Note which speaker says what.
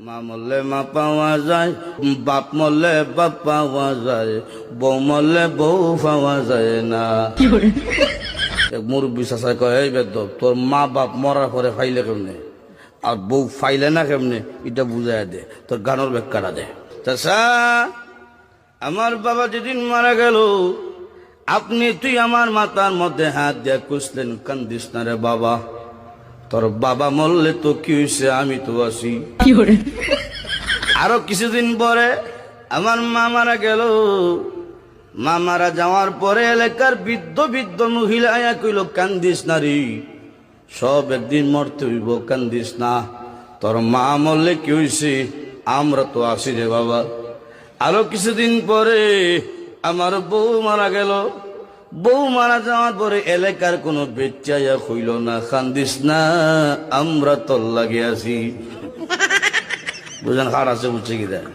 Speaker 1: মা মরলে মা পাওয়া যায়, বাপ মরলে বাপ পাওয়া যায়, বউ মরলে বউ পাওয়া যায় না। এক মুরব্বী চাচাই কয়, এই বেদব তোর মা বাপ মরার পরে ফাইলে কেমনে আর বউ ফাইলে না কেমনে, এটা বুঝাই দে, তোর গানের ব্যাখ্যাটা দে। চাচা, আমার বাবা যেদিন মারা গেল, তুই আমার মাথার মধ্যে হাত দিয়ে কুসলেন, কান্দিস না রে বাবা, তোর বাবা মরলে তো কি হয়েছে, আমি তো আছি। আরো কিছুদিন পরে আমার মা মারা গেল। মা মারা যাওয়ার পরে এলাকার বৃদ্ধ বৃদ্ধ মহিলা আয়া কইল, কান্দিস না রে, সব একদিন মরতে হইব, কান্দিস না, তোর মা মরলে কি হয়েছে, আমরা তো আছি রে বাবা। আরো কিছুদিন পরে আমার বউ মারা গেল। বউ মারা যাওয়ার পরে এলাকার কোনো বেচাইয়া হইল না, কান্দিস না, আমরা তোর লাগে আছি। বুঝলেন, হার আছে বুঝছে কি দেয়।